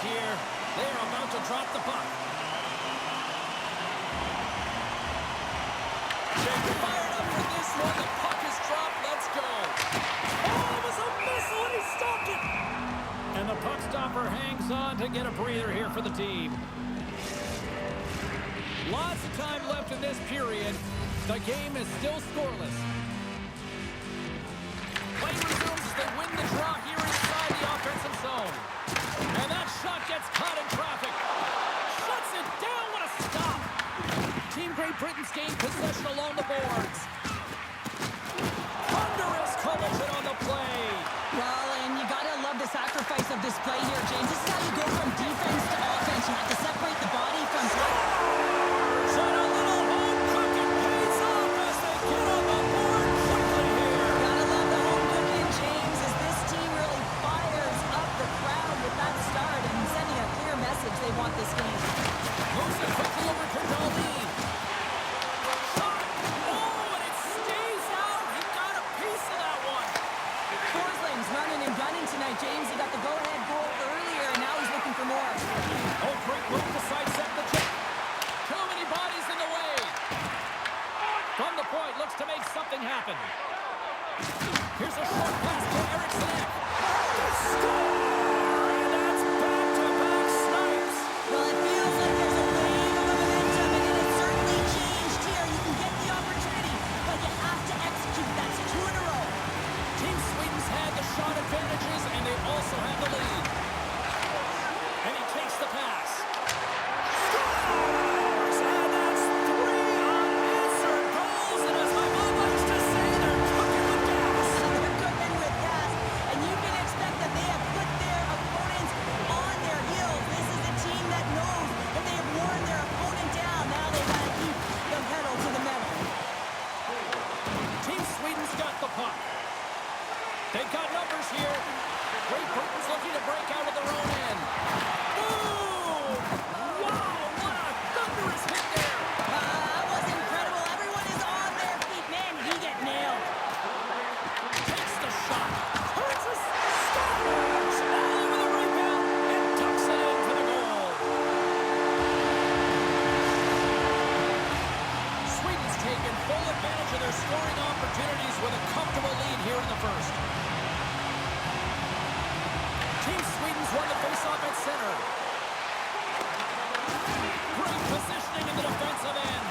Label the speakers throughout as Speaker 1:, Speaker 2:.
Speaker 1: here. They are about to drop the puck. They're fired up for this one. The puck is dropped. Let's go. Oh, it was a missile, and he stopped it. And the puck stopper hangs on to get a breather here for the team. Lots of time left in this period. The game is still scoreless. Play resumes as they win the draw here inside the offensive zone. And that shot gets caught in traffic. Shuts it down. What a stop. Team Great Britain's gained possession along the boards. Thunderous collision on the play.
Speaker 2: Well, and you gotta love the sacrifice of this play here, James. This is how you go from defense to offense. You have to separate the body from play.
Speaker 1: So a little home cooking pays off as they get on the board quickly here.
Speaker 2: Gotta love the home cooking, James, as this team really fires up the crowd with that start and sending a clear message they want this game.
Speaker 1: Moves it quickly over to Darlene. Shot. Oh, and it stays out. He got a piece of that one.
Speaker 2: Forsling's running and gunning tonight, James. He got the go-ahead goal earlier, and now he's looking for more.
Speaker 1: Oh, great move to sidestep the check. Too many bodies in the way. From the point, looks to make something happen. Here's a short pass to Eriksson. They score! And that's back-to-back snipes.
Speaker 2: Well, it feels like there's a wave of momentum, and it has certainly changed here. You can get the opportunity, but you have to execute. That's 2 in a row.
Speaker 1: Team Sweden's had the shot advantages, and they also have the lead. And he takes the pass. Scores! And that's 3 unanswered goals. And as my mom likes to say, they're cooking with gas.
Speaker 2: They're cooking with gas, and you can expect that they have put their opponents on their heels. This is a team that knows that they have worn their opponent down. Now they got to keep the pedal to the metal.
Speaker 1: Team Sweden's got the puck. They've got numbers here. Great Britain's looking to break out of their own end. Boom! Wow, what a thunderous hit there.
Speaker 2: That was incredible. Everyone is on their feet. Man, did he get nailed.
Speaker 1: Takes the shot. Turns his stoppers all over the rebound and tucks it in for the goal. Sweden's taken full advantage of their scoring opportunities with a comfortable lead here in the first. Team Sweden's won the faceoff at center. Great positioning in the defensive end.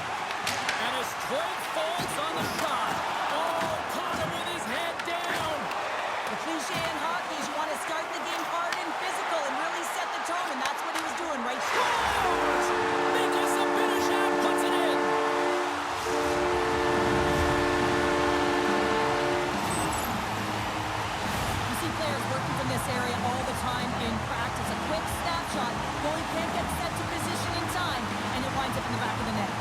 Speaker 1: And his Craig falls on the shot. Oh, caught him with his head down.
Speaker 2: The cliche in hockey is you want to start the game hard and physical and really set the tone, and that's what he was doing right there.
Speaker 1: Scores! Mika Zibanejad puts it in.
Speaker 2: You see players working from this area all the time in practice. A quick snapshot, goalie can't get set to position in time, and it winds up in the back of the net.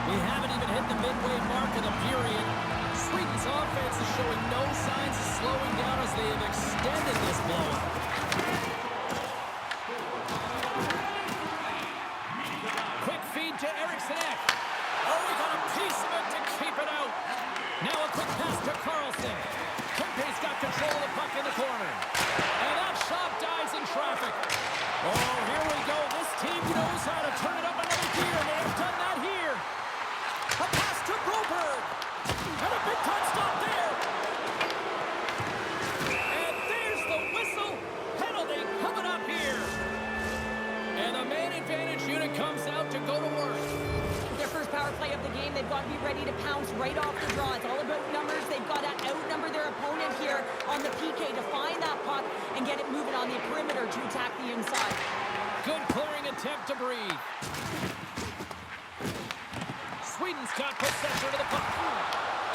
Speaker 1: We haven't even hit the midway mark of the period. Sweden's offense is showing no signs of slowing down as they have extended this blowout. Quick feed to Eriksson. Oh, we got a piece of it to keep it out. Now a quick pass to Carlson. Kempe's got control of the puck in the corner. And that shot dies in traffic. Oh, here we go. This team knows how to turn it up another gear, and they have done that here. A pass to Broberg. And a big time stop there. And there's the whistle. Penalty coming up here. And the man advantage unit comes out to go to work.
Speaker 2: Their first power play of the game, they've got to be ready to pounce right off the draw. It's all about numbers. They've got to outnumber their opponent here on the PK to find that puck and get it moving on the perimeter to attack the inside.
Speaker 1: Good clearing attempt to breathe. Sweden's got possession of the puck.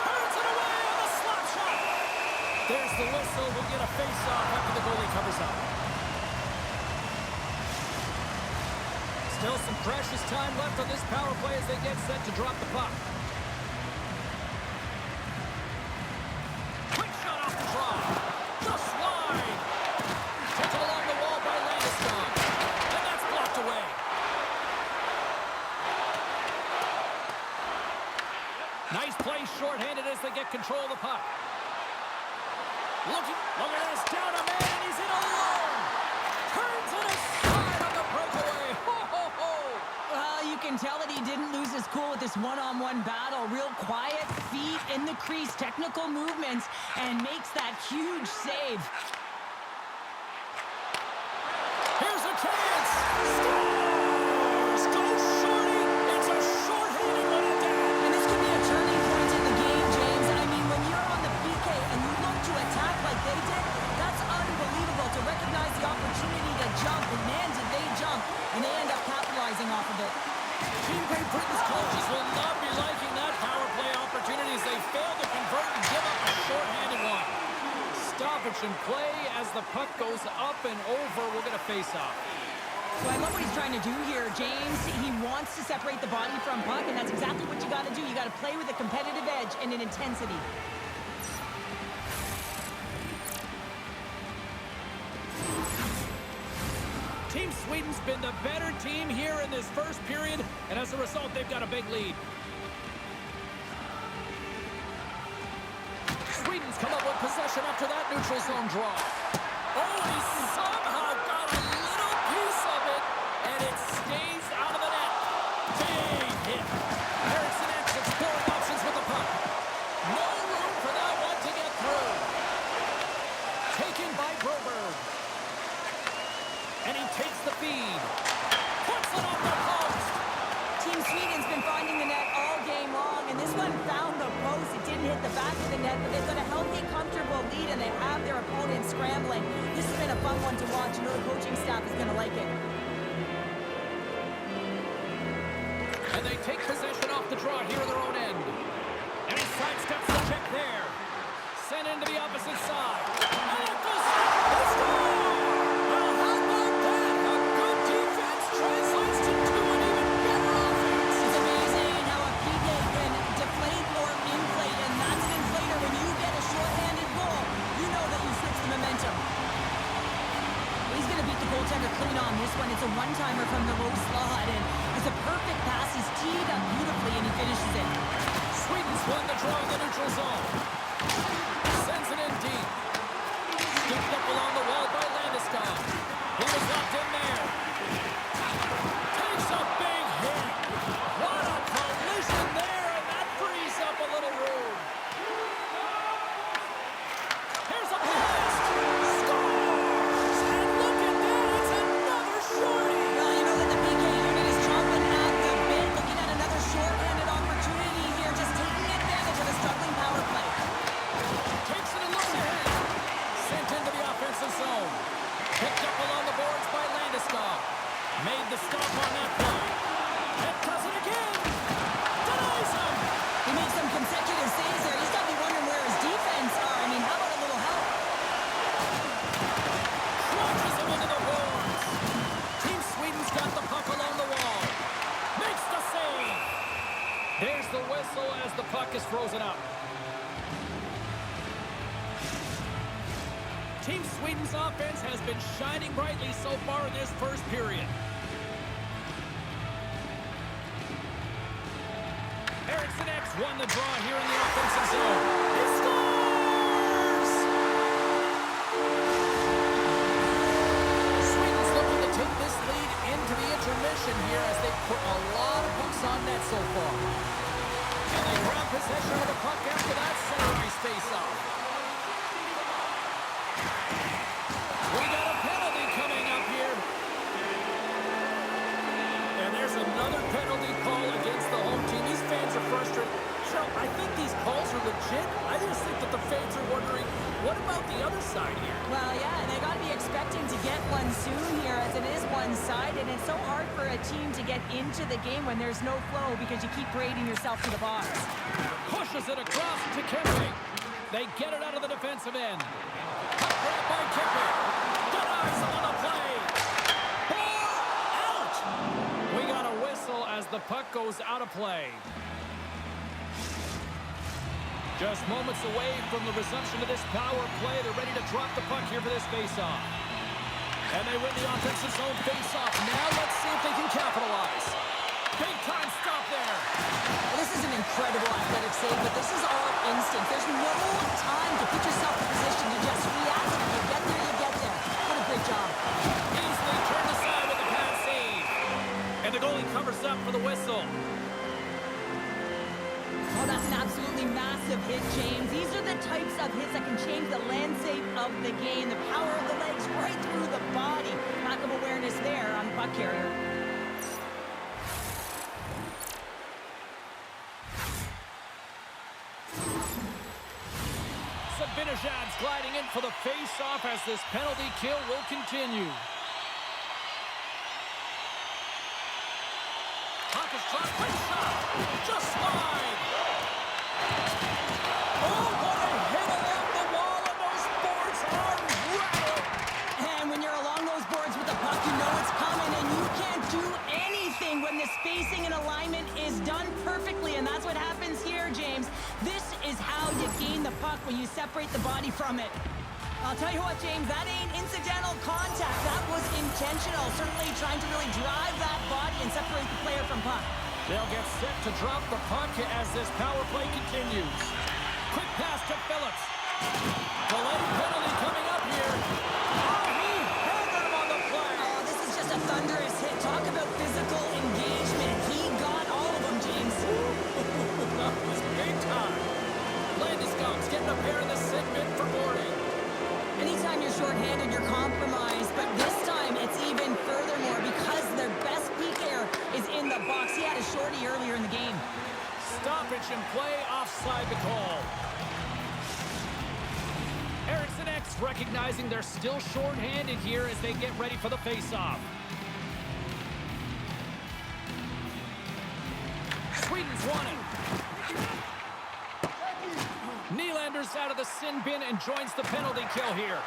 Speaker 1: Turns it away on the slap shot. There's the whistle. We'll get a face-off after the goalie covers up. Still some precious time left on this power play as they get set to drop the puck. Quick shot. face shorthanded as they get control of the puck. Look at this, down a man, and he's in alone. Turns it aside on the breakaway. Ho, ho, ho.
Speaker 2: Well, you can tell that he didn't lose his cool with this one-on-one battle. Real quiet, feet in the crease, technical movements, and makes that huge save.
Speaker 1: Here's a chance. Scores! Go Shorty! It's a shorthanded one at that.
Speaker 2: And this could be a turning point in the game, James. I mean, when you're on the PK and you look to attack like they did, that's unbelievable to recognize the opportunity to jump. And man, did they jump. And they end up capitalizing off of it.
Speaker 1: Team Great Britain's coaches will not be liking that power play opportunity as they fail to convert and give up a shorthanded one. Stoppage in play as the puck goes up and over. We'll get a face-off.
Speaker 2: So I love what he's trying to do here, James. He wants to separate the body from puck, and that's exactly what you got to do. You got to play with a competitive edge and an intensity.
Speaker 1: Team Sweden's been the better team here in this first period, and as a result, they've got a big lead. Sweden's come up with possession after that neutral zone draw. Oh, he somehow got a little piece of it, and it stays out of the net. Big hit. Eriksson Ek's exploring options with the puck. No room for that one to get through. Taken by Broberg. And he takes the feed. Puts it off the post.
Speaker 2: Team Sweden's been finding the net all game long, and this one found the post. It didn't hit the back of the net, but they've got a healthy, comfortable lead, and they have their opponent scrambling. This has been a fun one to watch. You know the coaching staff is going to like it.
Speaker 1: And they take possession off the draw here at their own end. And he sidesteps the check there. Sent into the opposite side. And it goes. They score! Well, how about that? A good defense translates to an even better offense.
Speaker 2: It's amazing how a PK can deflate or inflate, and that's an inflator. When you get a shorthanded goal, you know that you switch the momentum. He's going to beat the goaltender clean on this one. It's a one-timer from the low slot, and it's a perfect pass. He's teed up beautifully, and he finishes it.
Speaker 1: Sweden's won the draw in the neutral zone. Sends it in deep. Scooped up along the wall by Landeskog. He was locked in there. Takes a big hit. What a collision there, and that frees up a little room. Here's a blast. Scores! And look at that, it's another shorty.
Speaker 2: Well, you know that the PK unit is chomping at the bit, looking at another shorthanded opportunity here, just taking advantage of a struggling power play.
Speaker 1: Takes it and looks ahead. Sent into the offensive zone. Picked up along the boards by Landeskog. Made the stop on that play. And does it again. Denies him.
Speaker 2: He made some consecutive saves there. He's got to be wondering where his defense are. I mean, how about a little help?
Speaker 1: Crunches him into the boards. Team Sweden's got the puck along the wall. Makes the save. There's the whistle as the puck is frozen up. Team Sweden's offense has been shining brightly so far in this first period. Eriksson Ek won the draw here in the offensive zone. He scores! Sweden's looking to take this lead into the intermission here as they put a lot of hooks on net so far. And they grab possession of the puck after that center ice face-off. We got a penalty coming up here. And there's another penalty call against the home team. These fans are frustrated. Sure, I think these calls are legit. I just think that the fans are wondering, what about the other side here?
Speaker 2: Well, yeah, and they got to be expecting to get one soon here as it is one-sided. And it's so hard for a team to get into the game when there's no flow because you keep parading yourself to the box.
Speaker 1: Pushes it across to Kempe. They get it out of the defensive end. Cut grab by Kempe. Denies him on the play. Ball out! We got a whistle as the puck goes out of play. Just moments away from the resumption of this power play. They're ready to drop the puck here for this faceoff. And they win the offensive zone faceoff. Now let's see if they can capitalize. Big time stop there.
Speaker 2: Well, this is an incredible athletic save, but this is all instinct. There's no time to put yourself in position to just react. If you get there, you get there. What a great job.
Speaker 1: Easily turned aside with the pad save. And the goalie covers up for the whistle.
Speaker 2: Oh, that's an absolutely massive hit, James. These are the types of hits that can change the landscape of the game. The power of the legs right through the body. Lack of awareness there on the puck carrier.
Speaker 1: Zibanejad's gliding in for the face-off as this penalty kill will continue. Puck is dropped. Quick shot. Just wide. Oh, what a hit along the wall, and those boards are rattled.
Speaker 2: And when you're along those boards with the puck, you know it's coming, and you can't do anything when the spacing and alignment is done perfectly, and that's what happens here, James. This is how you gain the puck when you separate the body from it. I'll tell you what, James, that ain't incidental contact. That was intentional, certainly trying to really drive that body and separate the player from puck.
Speaker 1: They'll get set to drop the puck as this power play continues. Quick pass to Phillips. Delayed penalty coming up here. Oh, he hammered him on the play.
Speaker 2: Oh, this is just a thunderous hit. Talk about physical engagement. He got all of them, James.
Speaker 1: That was big time. Landeskog's getting a pair in the sit bit for boarding.
Speaker 2: Anytime you're shorthanded, you're compromised, but this time it's even furthermore because their best PKer is in the box. He had a shorty earlier in the game.
Speaker 1: Stoppage in play, offside the call. Eriksson Ek recognizing they're still shorthanded here as they get ready for the faceoff. Sweden's won it. Nylander's out of the sin bin and joins the penalty kill here.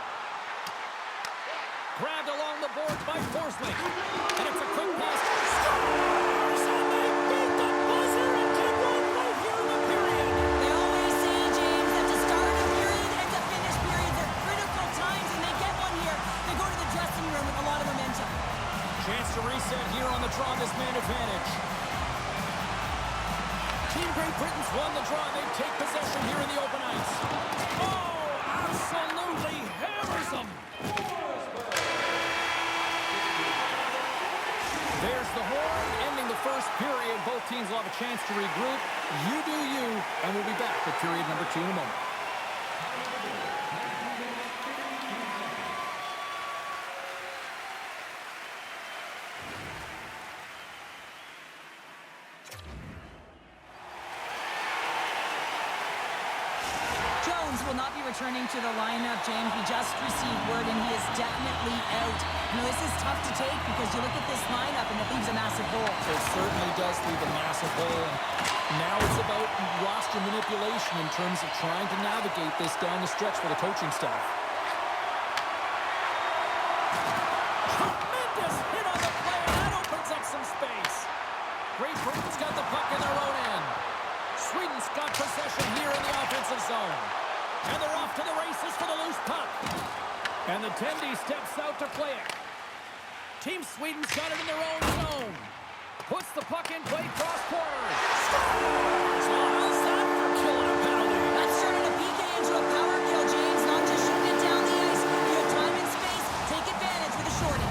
Speaker 1: Grabbed along the boards by Forsling. And it's a quick pass. Scores! And they beat the buzzer and can run right here in the period.
Speaker 2: They always say, James, that to start a period and to finish periods are critical times, and they get one here. They go to the dressing room with a lot of momentum.
Speaker 1: Chance to reset here on the draw, this man advantage. Team Great Britain's won the draw. They take possession here in the open ice. Oh, absolutely hammers them. There's the horn, ending the first period. Both teams will have a chance to regroup. You do you, and we'll be back with period number 2 in a moment.
Speaker 2: Will not be returning to the lineup, James. We just received word, and he is definitely out. You know, this is tough to take because you look at this lineup, and it leaves a massive hole.
Speaker 1: It certainly does leave a massive hole. And now it's about roster manipulation in terms of trying to navigate this down the stretch for the coaching staff. Tremendous hit on the play, and that opens up some space. Great Britain's got the puck in their own end. Sweden's got possession here in the offensive zone. And they're off to the races for the loose puck. And the Tendy steps out to play it. Team Sweden's got it in their own zone. Puts the puck in play, cross quarters. Scores! Oh, how's that for killing a penalty?
Speaker 2: That's turning a PK into a power kill, James. Not just shooting it down the ice. You have time and space. Take advantage with a shorty.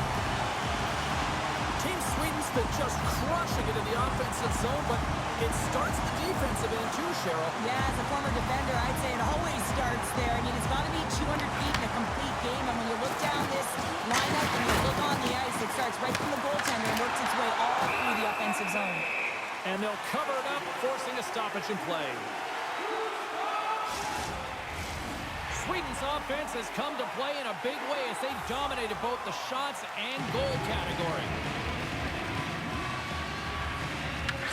Speaker 1: Team Sweden's been just crushing it in the offensive zone, but it starts the defensive end too, Cheryl.
Speaker 2: Yeah, as a former defender, I'd say it always starts there. I mean, it's got to be 200 feet in a complete game, and when you look down this lineup and you look on the ice, it starts right from the goaltender and works its way all through the offensive zone.
Speaker 1: And they'll cover it up, forcing a stoppage in play. Sweden's offense has come to play in a big way as they dominated both the shots and goal category.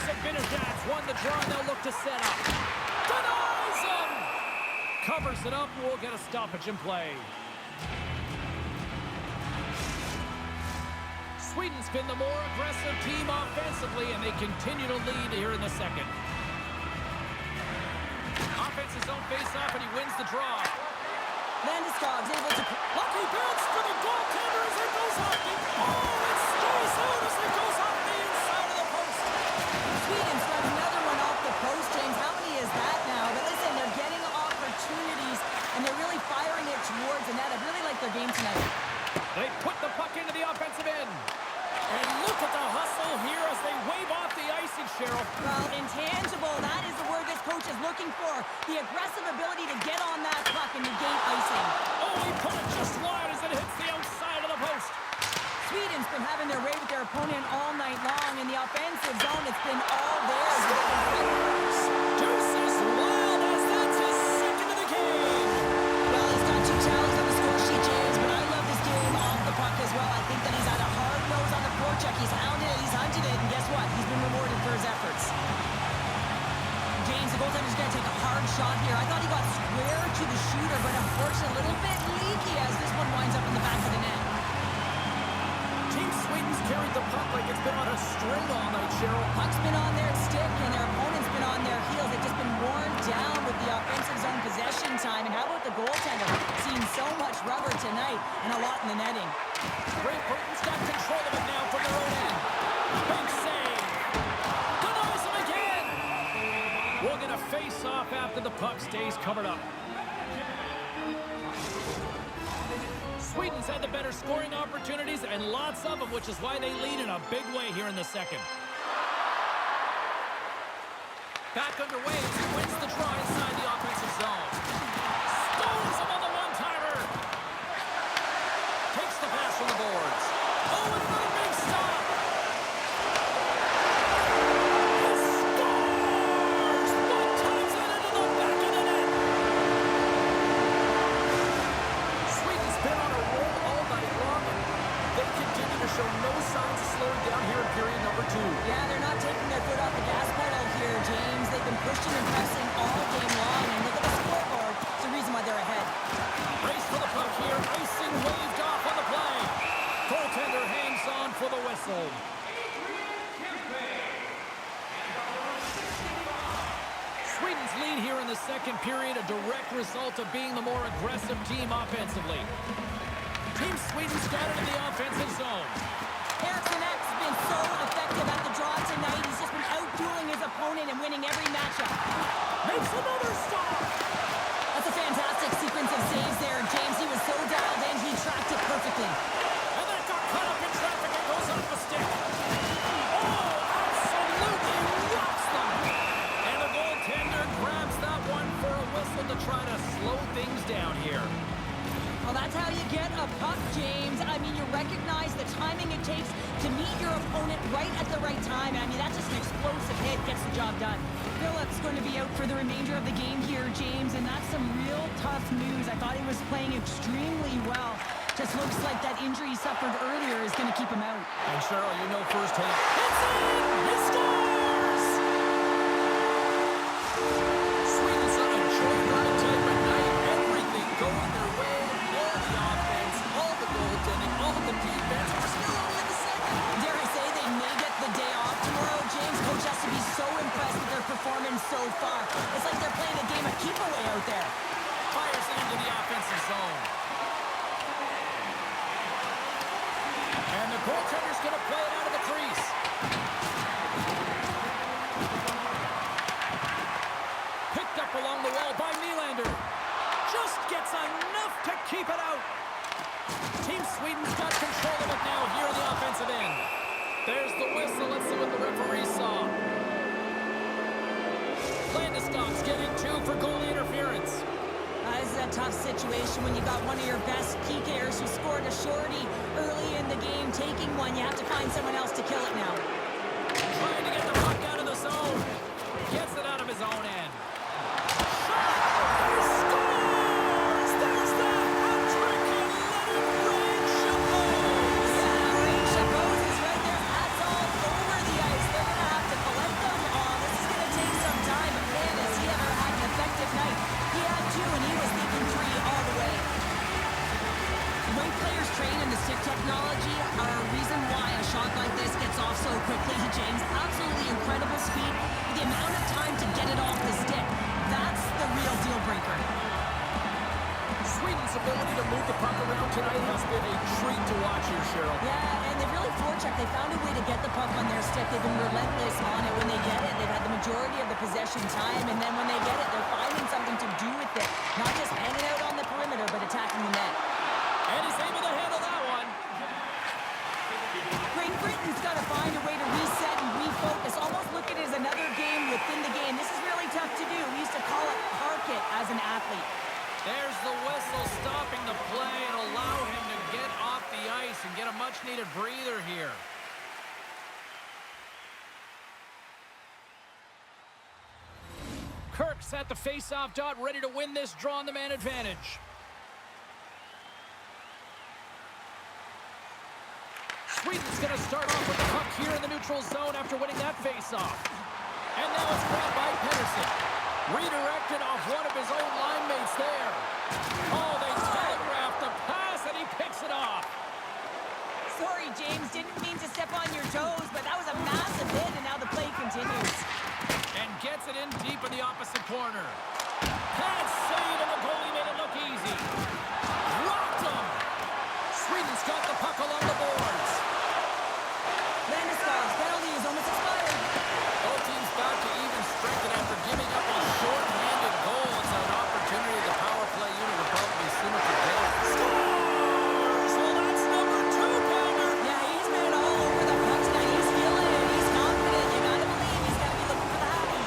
Speaker 1: Zibanejad's won the draw, and they'll look to set up. Denies him! Covers it up, and we'll get a stoppage in play. Sweden's been the more aggressive team offensively, and they continue to lead here in the second. Offense his own face-off, and he wins the draw.
Speaker 2: Landeskog's able to...
Speaker 1: Lucky bounce for the goaltender as it goes off. Oh, it stays out as it goes off the inside of the post.
Speaker 2: Sweden's got another one off the post, James. How many is that now? But listen, they're getting opportunities, and they're really firing it towards the net. I really like their game tonight.
Speaker 1: They put the puck into the offensive end. And look at the hustle here as they wave off the icing, Cheryl.
Speaker 2: Well, intangible, that is the word this coach is looking for. The aggressive ability to get on that puck and negate icing.
Speaker 1: Oh, he put it just wide as it hits the outside of the post.
Speaker 2: Sweden's been having their way with their opponent all night long. In the offensive zone, it's been all theirs.
Speaker 1: Deuces wild as that's his second of the game.
Speaker 2: Well, he's got 2 talents on the score sheet, James, but I love this game off the puck as well. I think that he's had a hard nose on the forecheck. He's hounded it, he's hunted it, and guess what? He's been rewarded for his efforts. James, the goaltender's going to take a hard shot here. I thought he got square to the shooter, but unfortunately a little bit leaky as this one winds up in the back of the net.
Speaker 1: Team Sweden's carried the puck like it's been on a string all night, Cheryl.
Speaker 2: Puck's been on their stick, and their opponent's been on their heels. They've just been worn down with the offensive zone possession time. And how about the goaltender? Seen so much rubber tonight and a lot in the netting.
Speaker 1: Great Britain's got control of it now from their own end. Big save. Denies him again. We're going to face off after the puck stays covered up. Sweden's had the better scoring opportunities and lots of them, which is why they lead in a big way here in the second. Back underway as he wins the draw inside the offensive zone. Stones him on the one-timer. Takes the pass from the boards. Oh, and another big stop. He scores! One times it into the back of the net. Sweden's been on a roll all night long, and they continue to show no signs of slowing down here in period number 2.
Speaker 2: Yeah, they're not taking their foot off the gas pedal here, James. They've been pushing and pressing all game long, and look at the scoreboard. It's the reason why they're ahead.
Speaker 1: Race for the puck here. Icing waved off on the play. Goaltender hangs on for the whistle. Sweden's lead here in the second period, a direct result of being the more aggressive team offensively. Team Sweden's got it in the offensive zone.
Speaker 2: Eriksson Ek's been so effective at the draw tonight. He's just been outdueling his opponent and winning every matchup.
Speaker 1: Makes another stop.
Speaker 2: That's a fantastic sequence of saves there, James. He was so dialed in, he tracked it perfectly.
Speaker 1: And that got caught up in traffic and goes off the stick. Oh, absolutely rocks them. And the goaltender grabs that one for a whistle to try to slow things down here.
Speaker 2: Well, that's how you get a puck, James. I mean, you recognize the timing it takes to meet your opponent right at the right time. I mean, that's just an explosive hit, gets the job done. Phillips going to be out for the remainder of the game here, James, and that's some real tough news. I thought he was playing extremely well. Just looks like that injury he suffered earlier is going to keep him out.
Speaker 1: And Cheryl, you know firsthand. It's in! He scores! Sweden's on a joyride type of night. Everything going their way. All the offense, all the goaltending, all the defense. We're still only in the second.
Speaker 2: Dare I say they may get the day off tomorrow, James? Coach has to be so impressed with their performance so far. It's like they're playing a game of keep away out there.
Speaker 1: Fires it into the offensive zone. And the goaltender's going to play it out of the crease. Picked up along the wall by Nylander. Just gets enough to keep it out. Team Sweden's got control of it now here in the offensive end. There's the whistle. Let's see what the referee saw. Landeskog's getting 2 for goalie interference.
Speaker 2: This is a tough situation when you got one of your best PKers who scored a shorty early in the game taking one. You have to find someone else to kill it now.
Speaker 1: Trying to get the puck out of the zone. Gets it out of his own end. He scores! There's the hat trick and let it rain Chabot.
Speaker 2: Yeah, Ray Chabot is right there. Hats all over the ice. They're going to have to collect them all. This is going to take some time, but man, has he ever had an effective night. He had 2, and he was thinking 3 all the way. The way players train in the stick technology are a reason why a shot like this gets off so quickly, James. Absolutely incredible speed. The amount of time to get it off the stick, that's the real deal breaker.
Speaker 1: Sweden's ability to move the puck around tonight has been a treat to watch here, Cheryl.
Speaker 2: Yeah, and they really forecheck. They found a way to get the puck on their stick. They've been relentless on it when they get it. They've had the majority of the possession time, and then when they get it, they're finding something to do with it. Not just hanging out on the perimeter, but attacking the net.
Speaker 1: And he's able to handle that one.
Speaker 2: Great Britain's got to find a way to reset and refocus. Almost look at it as another game within the game. This is really tough to do. We used to call it park it as an athlete.
Speaker 1: There's the whistle stopping the play and allow him to get off the ice and get a much-needed breather here. Kirk's at the face-off dot, ready to win this draw on the man advantage. Sweden's going to start off with the puck here in the neutral zone after winning that face-off. And now it's grabbed by Pettersson. Redirected off one of his own line mates there. Oh, they telegraphed the pass, and he picks it off.
Speaker 2: Sorry, James. Didn't mean to step on your toes, but that was a massive hit, and now the play continues.
Speaker 1: And gets it in deep in the opposite corner. Pad save, and the goalie made it look easy. Rocked him. Sweden's got the puck along the boards.
Speaker 2: Landeskog's penalty is almost expired.
Speaker 1: Both teams back to even strength, and after giving up a short-handed goal, it's an opportunity the power play unit will probably sooner forget. Scores! Well, that's number 2, Pounder.
Speaker 2: Yeah, he's been all over the puck tonight. He's feeling it. He's confident. You gotta believe he's gotta be looking for the happy.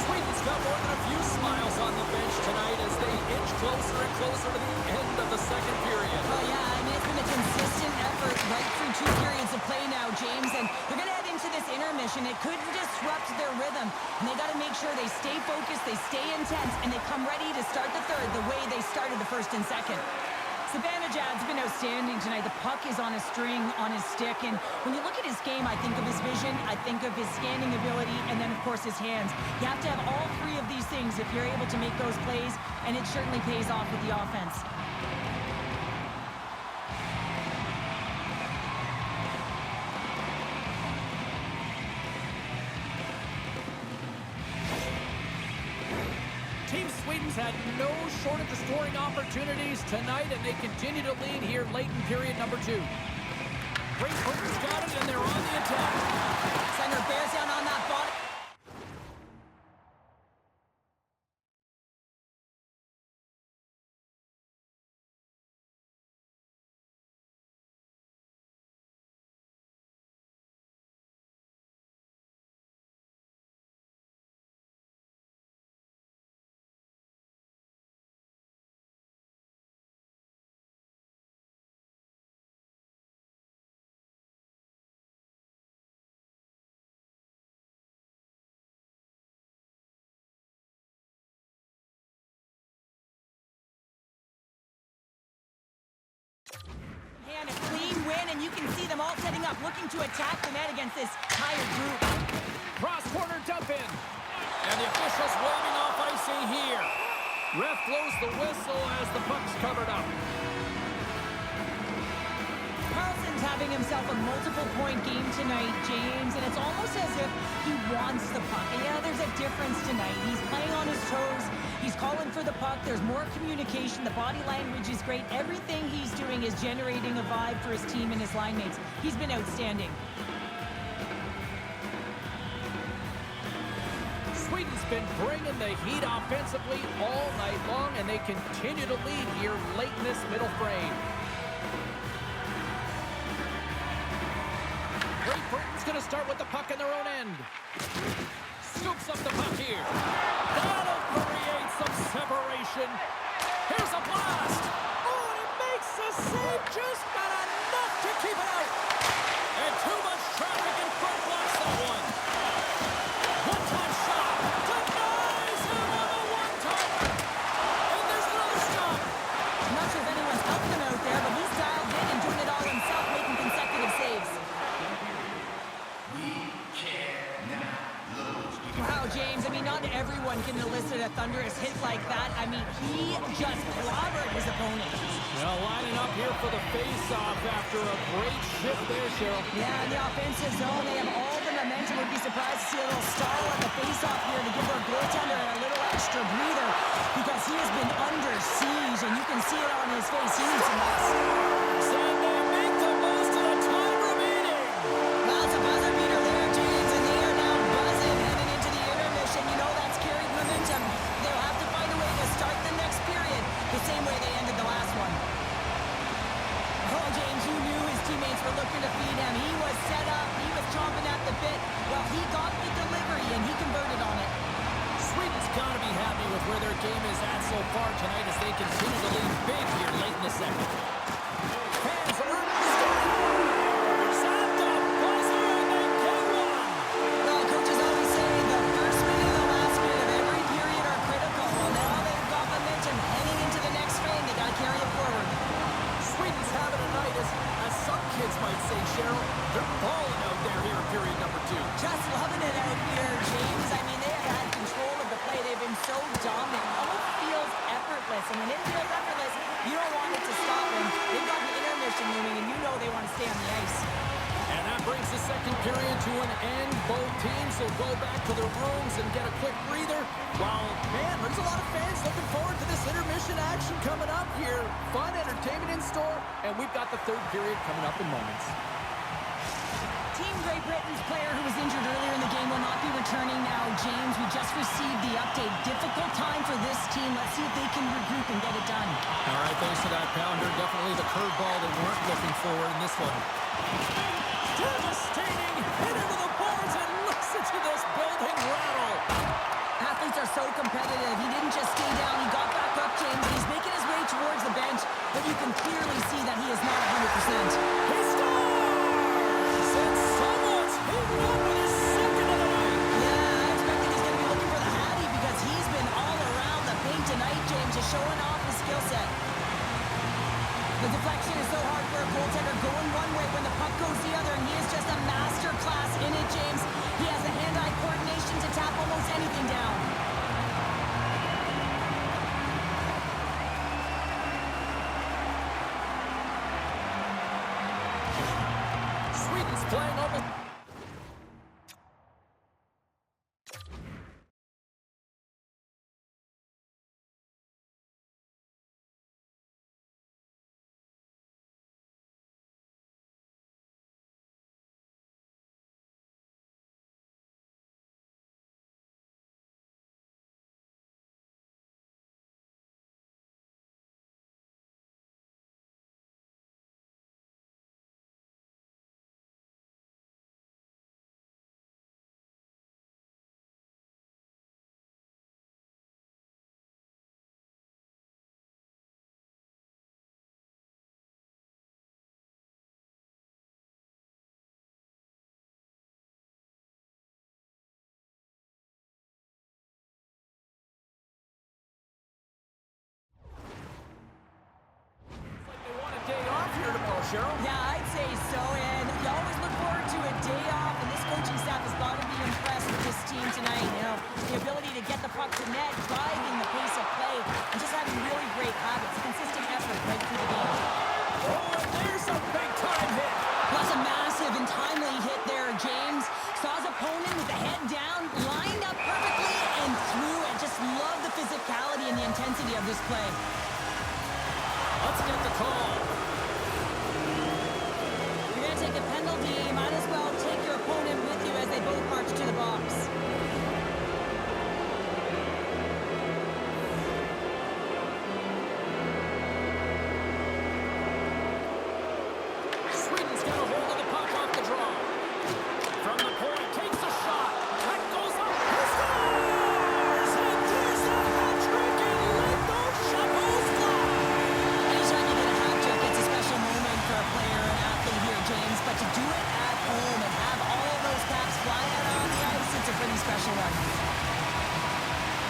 Speaker 1: Sweden's got more than a few smiles on the bench tonight as they inch closer and closer to the end of the second period.
Speaker 2: Oh, yeah, I mean, it's been a consistent effort right through 2 periods of play now, James, and they're going to head into this intermission. It could disrupt their rhythm, and they got to make sure they stay focused, they stay intense, and they come ready to start the third the way they started the first and second. Zibanejad's been outstanding tonight. The puck is on a string, on his stick, and when you look at his game, I think of his vision, I think of his scanning ability, and then, of course, his hands. You have to have all 3 of these things if you're able to make those plays, and it certainly pays off with the offense.
Speaker 1: Team Sweden's had no shortage of scoring opportunities tonight, and they continue to lead here late in period number 2. Great Britain's got it, and they're on the attack.
Speaker 2: Center bears down on that bottom. And a clean win, and you can see them all setting up, looking to attack the net against this tired group.
Speaker 1: Cross corner dump in. And the officials waving off icing here. Ref blows the whistle as the puck's covered up.
Speaker 2: Carlson's having himself a multiple-point game tonight, James, and it's almost as if he wants the puck. And yeah, there's a difference tonight. He's playing on his toes. He's calling for the puck. There's more communication. The body language is great. Everything he's doing is generating a vibe for his team and his line mates. He's been outstanding.
Speaker 1: Sweden's been bringing the heat offensively all night long, and they continue to lead here late in this middle frame. Great Britain's going to start with the puck in their own end. Scoops up the puck here. That'll create some separation. Here's a blast. Oh, and it makes the save, just not enough to keep it out. And too much traffic in front blocks that one. One-time shot. Denies him on the one-timer. And there's another stop.
Speaker 2: I'm not sure if anyone's helping him out there, but he's dialed in and doing it all himself, making consecutive saves. Wow, James, I mean, not everyone can elicit a thunderous hit like that. I mean, he just clobbered his opponent.
Speaker 1: Well, lining up here for the face-off after a great shift there, Cheryl.
Speaker 2: Yeah, in the offensive zone, they have all the momentum. Would be surprised to see a little stall on the face-off here to give their goaltender a little extra breather because he has been under siege, and you can see it on his face. He needs some rest.
Speaker 1: And they make the most of the time remaining. so far tonight as they continue to lead big here late in the second. Fans are scores at the buzzer, and they get one.
Speaker 2: Well, coaches always say the first minute and the last minute of every period are critical. Well, now they've got momentum heading into the next frame. They got to carry it forward.
Speaker 1: Sweden's having a night, as some kids might say, Cheryl. They're balling out there here in period number 2.
Speaker 2: Just loving it out here, James. I mean, they have had control of the play. They've been so dominant. It almost feels effortless. And when it feels effortless, you don't want it to stop them. They've got the intermission looming, and you know they want to stay on the ice.
Speaker 1: And that brings the second period to an end. Both teams will go back to their rooms and get a quick breather. While, man, there's a lot of fans looking forward to this intermission action coming up here. Fun entertainment in store, and we've got the third period coming up in moments.
Speaker 2: Team Great Britain's player who was injured earlier in the game will not be returning now. James, we just received the update. Difficult time for this team. Let's see if they can regroup and get it done.
Speaker 1: All right, thanks for that, Pounder. Definitely the curveball they weren't looking for in this one. Devastating hit into the boards, and listen to this building rattle.
Speaker 2: Athletes are so competitive. He didn't just stay down. He got back up, James. He's making his way towards the bench, but you can clearly see that he is not 100%.
Speaker 1: He scores! And someone's hitting up with his second of the night.
Speaker 2: Yeah, I expected he's going to be looking for the Hattie because he's been all around the paint tonight, James, just showing off his skill set. The deflection is so hard for a goaltender, going one way when the puck goes the other, and he is just a master class in it, James. He has the hand-eye coordination to tap almost anything down.
Speaker 1: Sweden's playing almost... Cheryl?
Speaker 2: Yeah, I'd say so, and you always look forward to a day off, and this coaching staff has got to be impressed with this team tonight. You know, the ability to get the puck to net, driving the pace of play, and just having really great habits, consistent effort right through the game.
Speaker 1: Oh, and there's a big-time hit.
Speaker 2: That's a massive and timely hit there, James. Saw his opponent with the head down, lined up perfectly, and threw it. Just love the physicality and the intensity of this play.
Speaker 1: Let's get the call.
Speaker 2: Take a penalty, you might as well take your opponent with you as they both march to the box.
Speaker 1: Sweden's got a hold of the puck off the draw. From the point, takes a shot. That goes up. He scores! And there's a hat-trick, and let those shovels fly.
Speaker 2: Anytime you get a hat trick, it's a special moment for a player, an athlete here, James. But to do it at home and have all of those caps fly out on the ice, it's a pretty special one.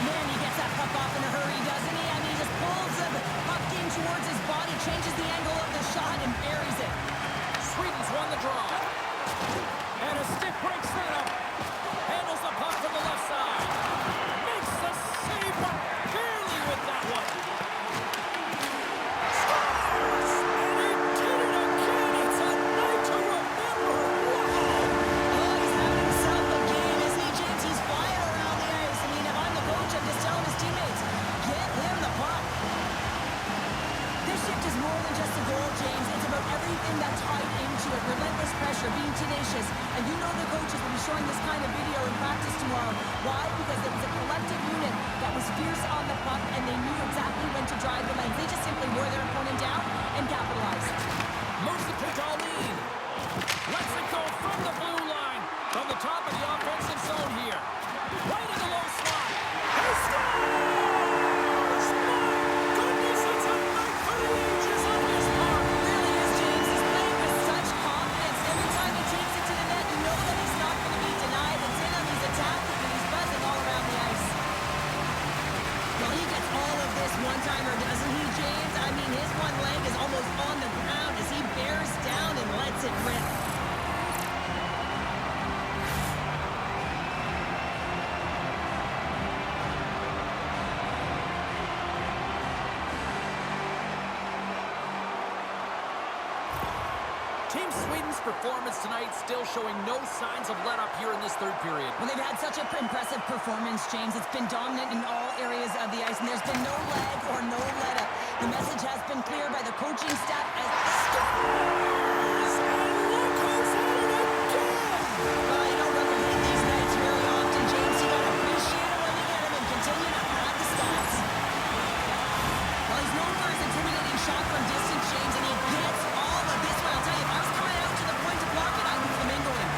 Speaker 2: Man, he gets that puck off in a hurry, doesn't he? And he just pulls the puck in towards his body, changes the angle of the shot, and buries it.
Speaker 1: Sweden's won the draw. And a stick break setup. Handles the puck from the left side. Makes the save, but barely with that one. Scores! And he did it again. It's a night to remember. Wow!
Speaker 2: Oh, he's having himself a game, isn't he, James? He's flying around the ice. I mean, if I'm the coach, I'm just telling his teammates, get him the puck. This shift is more than just a goal, James. It's about everything that's tied into it. Relentless pressure, being tenacious. And you know the coaches will be showing this kind of video in practice tomorrow. Why? Because it was a collective unit that was fierce on the puck, and they knew exactly when to drive the lanes. They just simply wore their opponent down and capitalized.
Speaker 1: Moves the pitch all lead. Lets it go from the blue line. From the top of the offensive zone here. Right in the low slot. He scores! Team Sweden's performance tonight still showing no signs of let-up here in this third period.
Speaker 2: Well, they've had such an impressive performance, James. It's been dominant in all areas of the ice, and there's been no lag or no let-up. The message has been clear by the coaching staff as
Speaker 1: Scores! And look who's at it again!
Speaker 2: well, you don't replicate these nights very often, James. You gotta appreciate it when you get them and continue to add the stats. Well, he's known for his intimidating shot from distance, James, and he gets all of this one. I'll tell you, if I was coming out to the point to block it, I would flamingo him.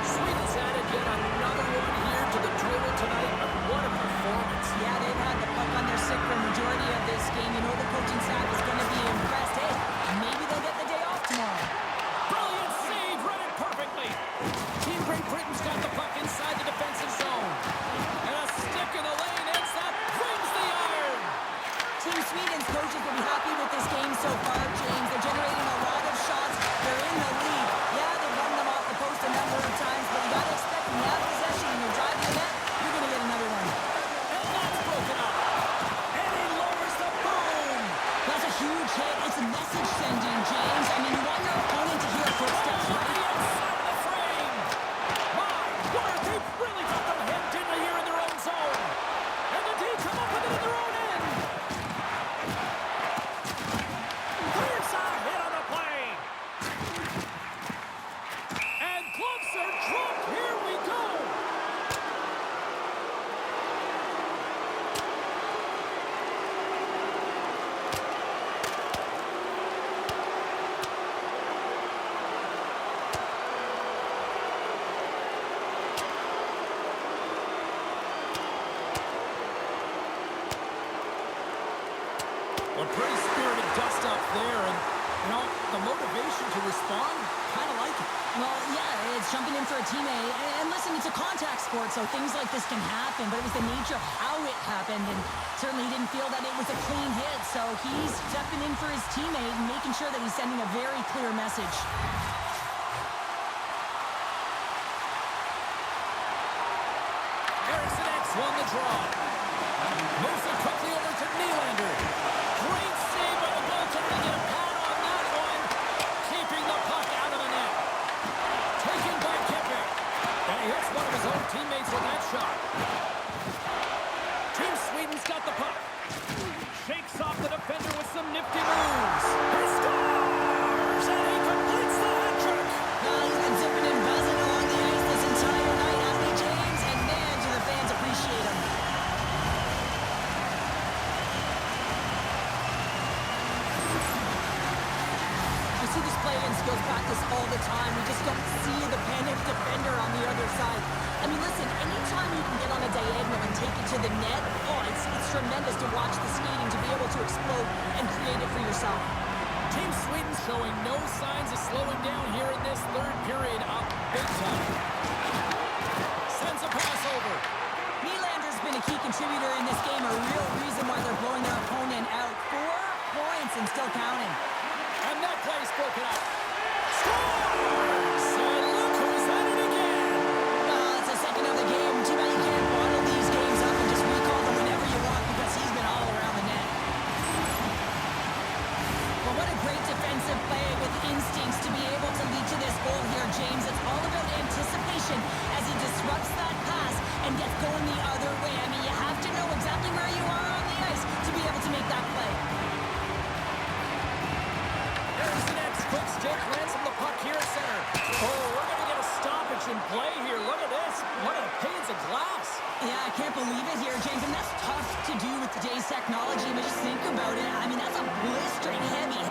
Speaker 1: Sweden's added yet another one here to the total tonight, but what a performance.
Speaker 2: Yeah, they've had the puck on their stick for a majority of this game. You know the coaching staff is going to be impressed. Hey, maybe they'll get the day off tomorrow.
Speaker 1: Brilliant save, read it perfectly. Team Great Britain's got the puck inside the defensive zone. And a stick in the lane, ends that, brings the iron.
Speaker 2: Team Sweden's coaches will be happy with this game so far, James. They're generating a lot of shots. They're in the lead. Yeah, they've run them off the post a number of times, but you got to expect when you have possession and you're driving the net, you're going to get another one.
Speaker 1: And that's broken up. And he lowers the boom.
Speaker 2: That's a huge hit. It's a message sending, James. I mean, you want your opponent to hear footsteps,
Speaker 1: On
Speaker 2: right?
Speaker 1: the outside of the frame. My word, they've really got them hemmed in here in their own zone. And the D come up with it in their own end. Here's a hit on the play. And gloves are dropped. Here we go. Well, pretty spirited dust up there, and, you know, the motivation to respond, kind of like it.
Speaker 2: Well, yeah, it's jumping in for a teammate. And listen, it's a contact sport, so things like this can happen, but it was the nature of how it happened, and certainly he didn't feel that it was a clean hit, so he's stepping in for his teammate and making sure that he's sending a very clear message.
Speaker 1: Eriksson X won the draw. Moves it quickly over to Nylander. Great save by the goaltender to get a pad on that one. Keeping the puck out of the net. Taken by Kipper. And he hits one of his own teammates with that shot. Team Sweden's got the puck. Shakes off the defender with some nifty moves. He scores! And he completes the hat-trick.
Speaker 2: He's been zipping and buzzing along the ice this entire night, hasn't he, James? And man, do the fans appreciate him. We see this play in skills practice all the time. We just don't see the panicked defender on the other side. I mean, listen, anytime you can get on a diagonal and take it to the net, it's tremendous to watch the skating, to be able to explode and create it for yourself.
Speaker 1: Team Sweden showing no signs of slowing down here in this third period, up big time. Sends a pass over.
Speaker 2: Nylander's been a key contributor in this game, a real reason why they're blowing their opponent out. 4 points and still counting.
Speaker 1: And that play's broken up. Scores! And look who's at it again.
Speaker 2: Well, it's the second of the game. Too bad you can't bottle these games up and just recall them whenever you want, because he's been all around the net. Well, what a great defensive play with instincts to be able to lead to this goal here, James. It's all about anticipation as he disrupts that pass and gets going the other way. I mean, you have to know exactly where you are on the ice to be able to make that play.
Speaker 1: Eriksson X, quick stick, lands from the puck here at center. Oh, we're going to get a stoppage in play here. Look at this. What a panes of glass.
Speaker 2: Yeah, I can't believe it here, James. And that's tough to do with today's technology, but just think about it. I mean, that's a blistering heavy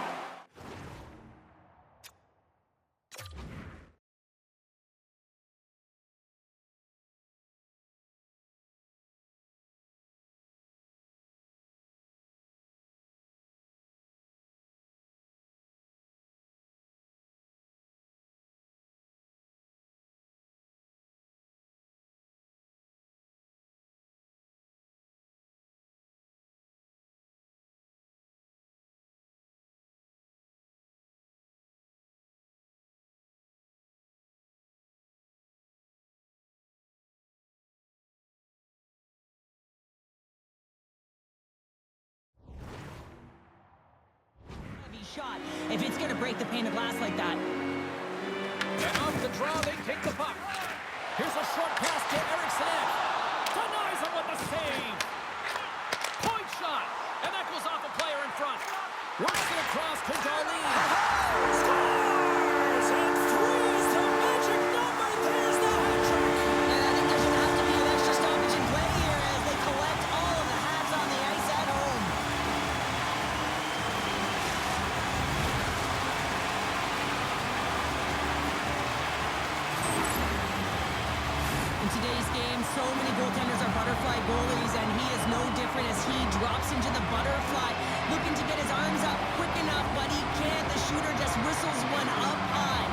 Speaker 2: shot if it's going to break the pane of glass like that.
Speaker 1: And off the draw, they take the puck. Here's a short pass to Eriksson. Denies him with the save. Point shot. And that goes off a player in front. Works it across to Darlene. Scores! And three's the magic number. There's the hat trick.
Speaker 2: And I think there's going to have to be an extra stoppage in play here as they collect all of the hats on the ice at home. In today's game, so many goaltenders are butterfly goalies, and he is no different as he drops into the butterfly, looking to get his arms up quick enough, but he can't. The shooter just whistles one up high.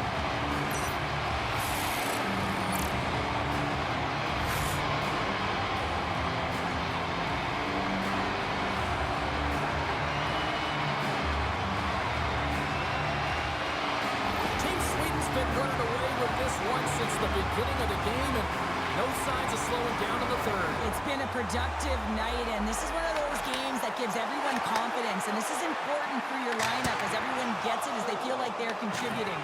Speaker 1: Team Sweden's been running away with this one since the beginning of the game, and no signs of slowing down in the third.
Speaker 2: It's been a productive night, and this is one of those games that gives everyone confidence, and this is important for your lineup as everyone gets it, as they feel like they're contributing.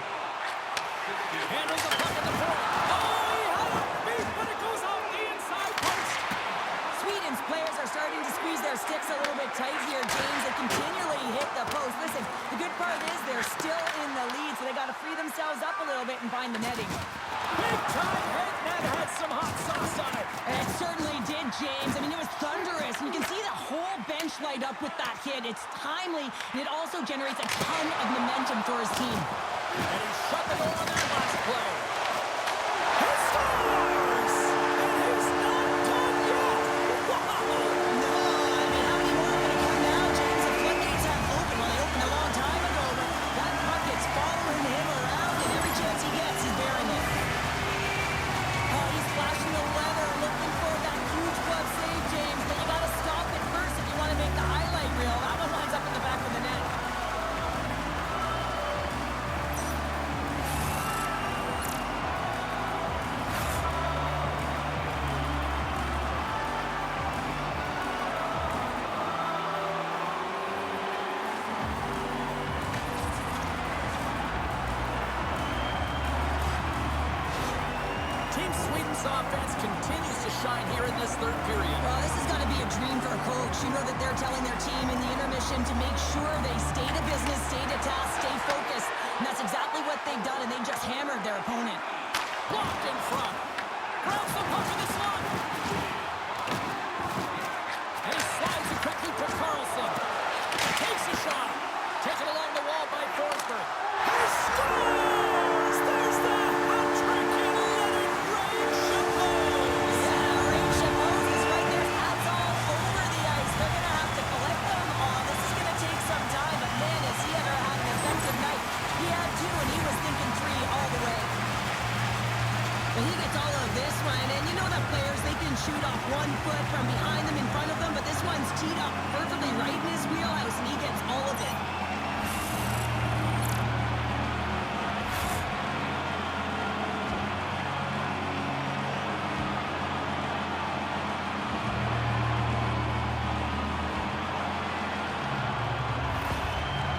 Speaker 1: Handles the puck at the point. Oh, he had it beat, but it goes off the inside post.
Speaker 2: Sweden's players are starting to squeeze their sticks a little bit tight here, James. They continually hit the post. Listen, the good part is they're still in the lead, so they got to free themselves up a little bit and find the netting.
Speaker 1: Big time hit, and that had some hot sauce on it.
Speaker 2: It certainly did, James. I mean, it was thunderous, and you can see the whole bench light up with that hit. It's timely, and it also generates a ton of momentum for his team.
Speaker 1: And he shut the door on that last play. He scores! And he's not done yet! Wow!
Speaker 2: No, I mean, how many more are going to come now, James? The floodgates have opened. Well, they opened a long time ago, but that puck is following him around, and every chance he gets, he's bearing it. Oh, he's flashing the leather, looking for that huge glove save, James, but you got to stop it first if you want to make the highlight reel. That one winds up in the back of the net.
Speaker 1: Team Sweden's offense continues to shine here in this third period.
Speaker 2: Well, this has got to be a dream for a coach. You know that they're telling their team in the intermission to make sure they stay to business, stay to task, stay focused. And that's exactly what they've done, and they just hammered their opponent.
Speaker 1: Blocked in front. Grabs the puck in the slot. And he slides it quickly to Carlson. Takes a shot. Taken along the wall by Forsberg. He scores! There's the hat trick and let it rain Chapeaus!
Speaker 2: Yeah, Ray Chapeaus is right there. Hats all over the ice. They're going to have to collect them all. This is going to take some time, but man, has he ever had an effective night. He had two, and he was thinking three all the way. But he gets all of this one, and you know that players, they can shoot off 1 foot from behind them, in front of them, but this one's teed up perfectly right in his wheelhouse, and he gets all of it.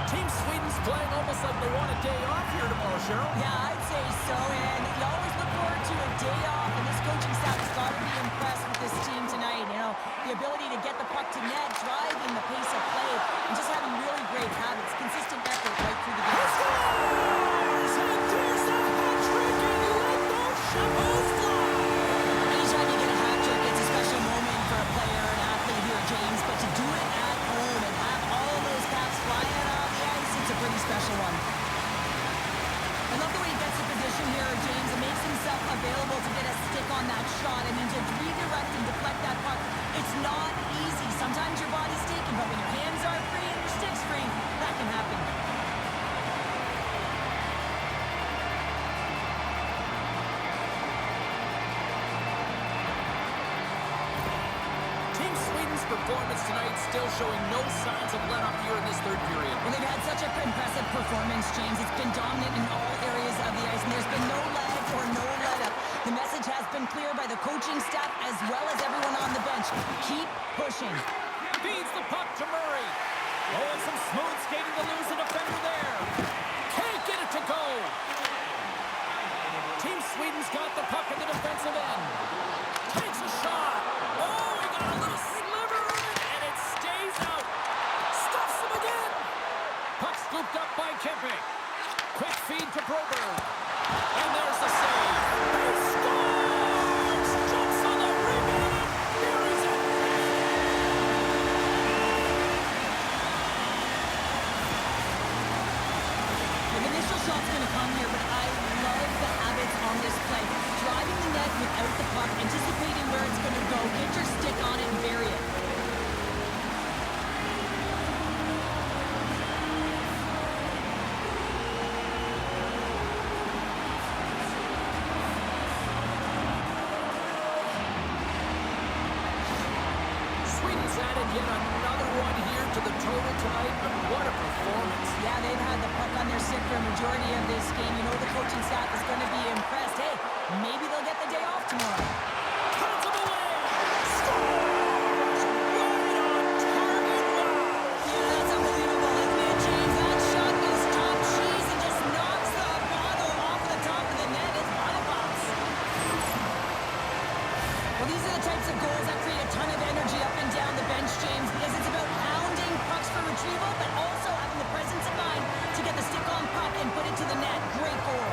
Speaker 1: Team Sweden's playing almost like they want a day off here tomorrow, Cheryl.
Speaker 2: Yeah, I'd say so, and you always look forward to a day off, and this coaching staff has got to be impressed with this team tonight. You know, the ability to get the puck to net, driving the pace of play, and just having really great habits, consistent effort right through the game.
Speaker 1: Scores! And there's the hat trick, and let those Chapeaus fly!
Speaker 2: Anytime you get a hat trick, it's a special moment for a player, an athlete here, James, but to do it at home and have all of those caps flying out on the ice, it's a pretty special one. I love the way he gets the position here, James, and makes himself available to get a stick on that shot. I mean, to redirect and deflect that puck, it's not easy. Sometimes your body's taken, but when your hands are free and your stick's free, that can happen.
Speaker 1: Team Sweden's performance tonight still showing no signs of let up here in this third period.
Speaker 2: Well, they've had such an impressive performance, James. It's been dominant in all areas of the ice, and there's been no lag or no let-up. The message has been clear by the coaching staff as well as everyone on the bench. Keep pushing.
Speaker 1: Feeds the puck to Murray. Oh, and some smooth skating to lose a defender there. Can't get it to go. Team Sweden's got the puck in the defensive end. Takes a shot. Oh, he got a little sliver of it, and it stays out. Stuffs him again. Puck scooped up by Kempe. Quick feed to Broberg. And there's the save. He scores! Jumps on the rebound and buries it.
Speaker 2: The initial shot's going to come here, but I love the habits on this play. Driving the net without the puck, anticipating where it's going to go, get your stick on it and bury it.
Speaker 1: Sweden's added yet another one here to the total tonight, but what a performance.
Speaker 2: Yeah, they've had the puck on their stick for a majority of this game. You know the coaching staff is going to be impressed. Hey, maybe they'll get the day off tomorrow.
Speaker 1: Turns him away. Scores! Right on target. Wow.
Speaker 2: Yeah, that's unbelievable, isn't it, James? That shot is top cheese and just knocks the bottle off the top of the net. It's by a box. Well, these are the types of goals that create a ton of energy up and down the bench, James, because it's about hounding pucks for retrieval, but also having the presence of mind to get the stick on puck and put it to the net. Great goal.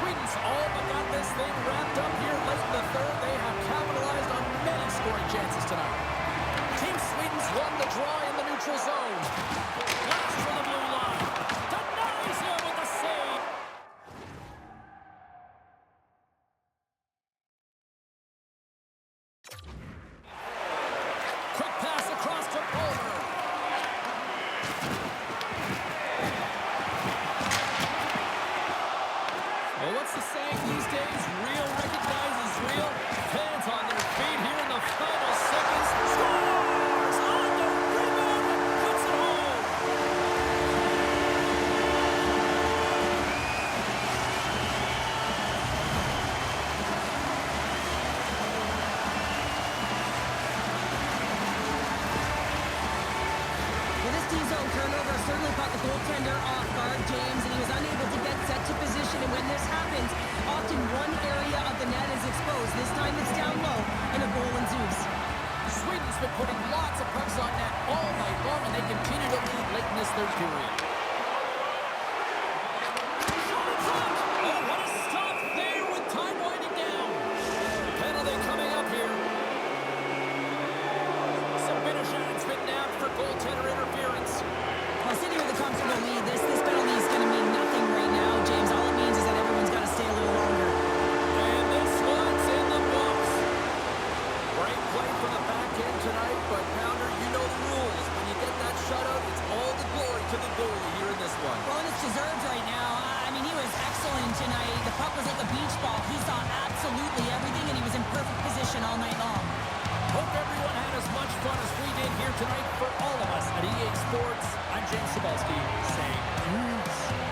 Speaker 1: Sweden's all but got this thing wrapped up here late in the third. They have capitalized on many scoring chances tonight. Team Sweden's won the draw in the neutral zone. Blast for the blue line. Denies him with the save. Quick pass across to Bolger. Well, what's the saying these days? Real recognizes real. Fans on their feet here in the final seconds. Scores! On the rebound and puts it home.
Speaker 2: Well, this D-zone turnover certainly caught the goaltender off guard, James, and he was unable to get set to position. And when this happens, often one area of the net is exposed. This time it's down low, and a goal ensues.
Speaker 1: Sweden's been putting lots of pucks on net all night long, and they continue to lead late in this third period. Oh, what a stop there with time winding down. Penalty coming up here. Zibanejad's been nabbed for goaltender interference.
Speaker 2: Well, sitting with a comfortable lead, this penalty is going to mean nothing right now, James. All it means is that everyone's got to stay a little longer.
Speaker 1: And this one's in the books. Great play from the back end tonight, but Pounder, you know the rules. When you get that shutout, it's all the glory to the goalie here in this one.
Speaker 2: Well, and it's deserved right now. I mean, he was excellent tonight. The puck was like a beach ball. He saw absolutely everything, and he was in perfect position all night long.
Speaker 1: Hope everyone had as much fun as we did here tonight. For all of us at EA Sports, I'm James Cybulski saying peace.